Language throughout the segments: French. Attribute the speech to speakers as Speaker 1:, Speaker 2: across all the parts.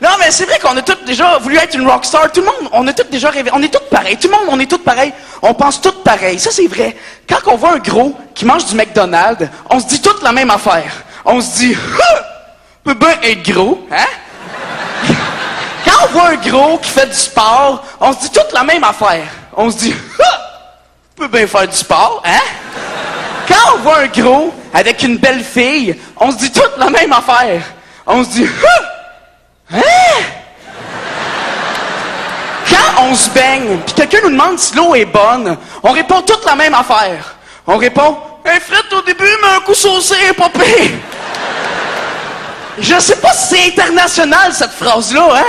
Speaker 1: Non, mais c'est vrai qu'on a tous déjà voulu être une rockstar. Tout le monde, on a tous déjà rêvé. On est tous pareils. Tout le monde, on est tous pareils. On pense tous pareil. Ça, c'est vrai. Quand on voit un gros qui mange du McDonald's, on se dit toute la même affaire. On se dit, peut bien être gros, hein? Quand on voit un gros qui fait du sport, on se dit toute la même affaire. On se dit, peut bien faire du sport, hein? Quand on voit un gros avec une belle fille, on se dit toute la même affaire. On se dit, hein? Quand on se baigne, puis quelqu'un nous demande si l'eau est bonne, on répond toute la même affaire. On répond, hey, frette au début, mais un coup saucé, pas pire. Je sais pas si c'est international, cette phrase-là, hein?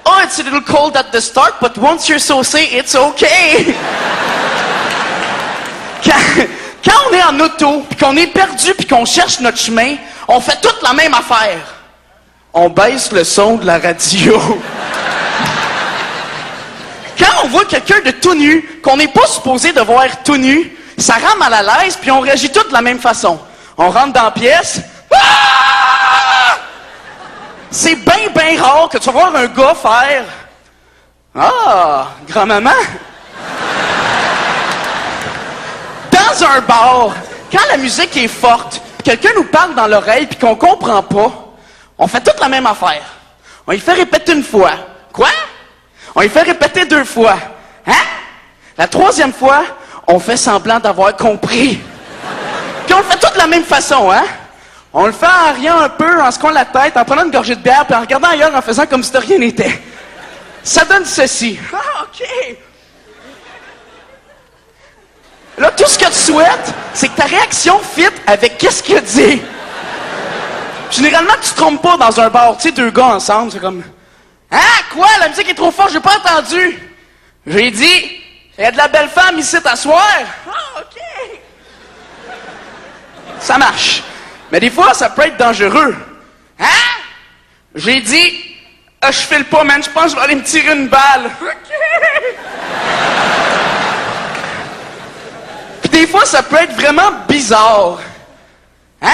Speaker 1: Oh, it's a little cold at the start, but once you're saucé, it's okay. Quand on est en auto, puis qu'on est perdu, puis qu'on cherche notre chemin, on fait toute la même affaire. On baisse le son de la radio. Quand on voit quelqu'un de tout nu, qu'on n'est pas supposé de voir tout nu, ça rend mal à l'aise, puis on réagit tous de la même façon. On rentre dans la pièce. Ah! C'est bien rare que tu vas voir un gars faire « Ah, grand-maman! » Dans un bar, quand la musique est forte, quelqu'un nous parle dans l'oreille puis qu'on comprend pas, on fait toute la même affaire. On lui fait répéter une fois. Quoi? On lui fait répéter 2 fois. Hein? La 3e fois, on fait semblant d'avoir compris. Puis on le fait toute de la même façon, hein? On le fait en riant un peu, en secouant la tête, en prenant une gorgée de bière, puis en regardant ailleurs, en faisant comme si de rien n'était. Ça donne ceci. Ah, OK. Là, tout ce que tu souhaites, c'est que ta réaction fit avec qu'est-ce qu'il a dit. Généralement, tu te trompes pas dans un bar. Tu sais, 2 gars ensemble, c'est comme... Hein? Quoi? La musique est trop forte, j'ai pas entendu. J'ai dit, il y a de la belle femme ici t'asseoir. Ah, OK. Ça marche. Mais des fois, ça peut être dangereux. Hein? J'ai dit, ah, je file pas, man, je pense que je vais aller me tirer une balle. OK. Puis des fois, ça peut être vraiment bizarre. Hein?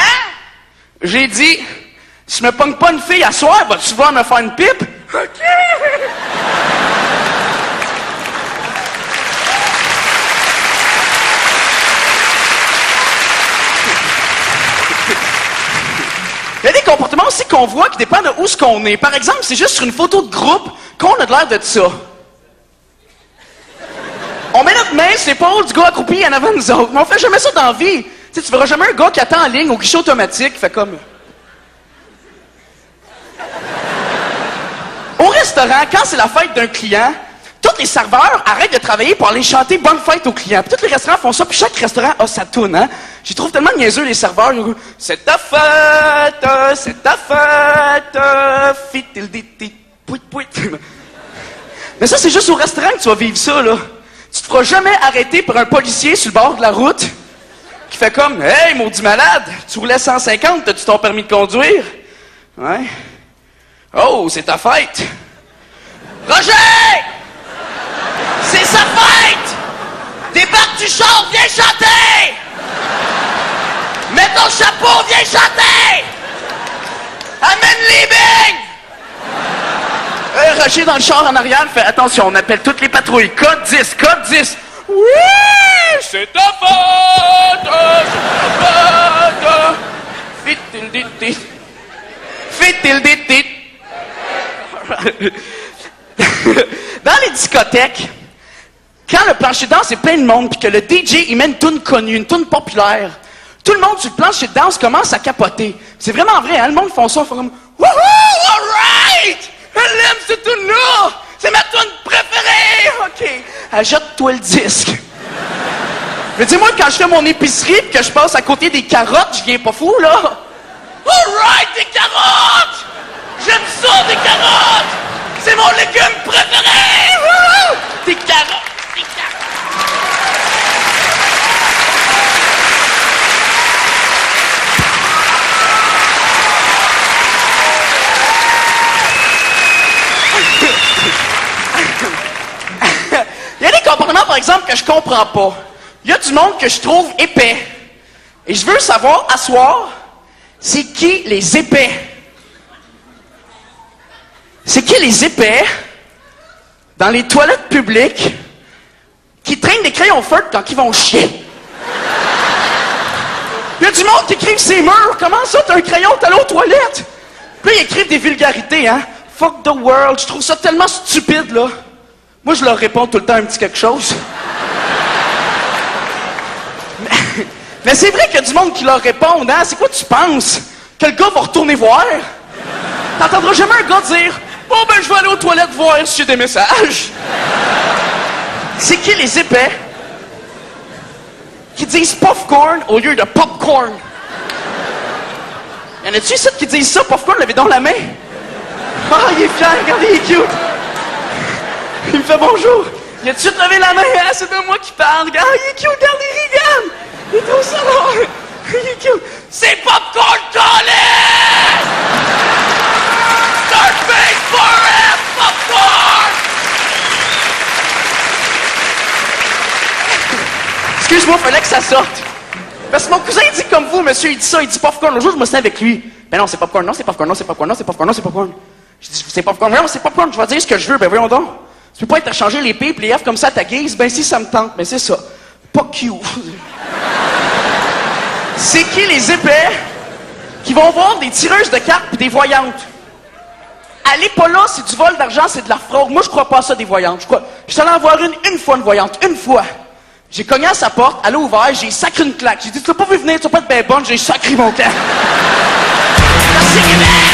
Speaker 1: J'ai dit, si je me pogne pas une fille à soir, vas-tu voir me faire une pipe? OK! Il y a des comportements aussi qu'on voit qui dépendent de où ce qu'on est. Par exemple, c'est juste sur une photo de groupe qu'on a de l'air de ça. On met notre main sur l'épaule du gars accroupi en avant de nous autres. Mais on fait jamais ça dans la vie. Tu sais, tu verras jamais un gars qui attend en ligne au guichet automatique, fait comme... Au restaurant, quand c'est la fête d'un client, tous les serveurs arrêtent de travailler pour aller chanter bonne fête aux clients. Puis tous les restaurants font ça, puis chaque restaurant a sa toune, hein. J'y trouve tellement niaiseux, les serveurs. C'est ta fête, fit-il-dit-tit, pouit-pouit. Mais ça, c'est juste au restaurant que tu vas vivre ça, là. Tu te feras jamais arrêter par un policier sur le bord de la route qui fait comme « Hey, maudit malade, tu roulais 150, t'as-tu ton permis de conduire? » Ouais. « Oh, c'est ta fête! »« Roger! C'est sa fête! Débarque du char, viens chanter! Mets ton chapeau, viens chanter! Amène les bings! » Roger dans le char en arrière fait « Attention, on appelle toutes les patrouilles. Code 10, code 10. »« Oui! C'est ta faute! C'est ta faute! Fit-il-dit-tit. Fit-il-dit-tit. » Dans les discothèques, quand le plancher de danse est plein de monde puis que le DJ il met une toune connue, une toune populaire, tout le monde sur le plancher de danse commence à capoter. C'est vraiment vrai, hein? Le monde font ça, ils font comme « Wouhou! Alright! Elle aime cette toune-là! C'est ma toune préférée! OK, ajoute-toi le disque. » Je veux dire, moi, quand je fais mon épicerie et que je passe à côté des carottes, je viens pas fou, là. Alright, des carottes! J'aime ça, des carottes! C'est mon légume préféré! Wouhou! Des carottes! Des carottes! Il y a des comportements, par exemple, que je comprends pas. Il y a du monde que je trouve épais. Et je veux savoir, à soir, c'est qui les épais? C'est qui les épais dans les toilettes publiques qui traînent des crayons feutres quand ils vont chier? Il y a du monde qui écrive ses murs. Comment ça, t'as un crayon, t'es allé aux toilettes? Puis là, ils écrivent des vulgarités, hein? Fuck the world. Je trouve ça tellement stupide, là. Moi, je leur réponds tout le temps un petit quelque chose. Mais c'est vrai qu'il y a du monde qui leur répond, hein? C'est quoi tu penses? Que le gars va retourner voir? T'entendras jamais un gars dire « Bon, ben, je vais aller aux toilettes voir si j'ai des messages. » C'est qui les épais qui disent popcorn au lieu de popcorn? Y'en a-tu ici qui disent ça? Popcorn, levez donc la main. Ah, il est fier, regardez, il est cute. Il me fait bonjour. Il a tout de suite levé la main, hein? C'est de moi qui parle. Regarde, il est cute, regardez, il regarde. Il est trop salon. Il est cute. C'est Popcorn College! Start big for it, Popcorn! Excuse-moi, fallait que ça sorte. Parce que mon cousin, il dit comme vous, monsieur, il dit ça, il dit popcorn. Le jour, je me suis avec lui. Ben non, c'est popcorn, non, c'est popcorn, non, c'est popcorn, non, c'est popcorn, non, c'est popcorn. Je dis, c'est popcorn, non, c'est popcorn, je vais dire ce que je veux, ben voyons donc. Tu peux pas interchanger les P et les F comme ça à ta guise, ben si ça me tente, ben c'est ça. Pas cute. C'est qui les épais qui vont voir des tireuses de cartes et des voyantes? Allez pas là, c'est du vol d'argent, c'est de la fraude. Moi, je crois pas à ça des voyantes. Je suis allé en voir une fois une voyante, une fois. J'ai cogné à sa porte, elle a ouvert, j'ai sacré une claque. J'ai dit, tu l'as pas vu venir, tu vas pas être bien bonne, j'ai sacré mon camp. Merci, Québec!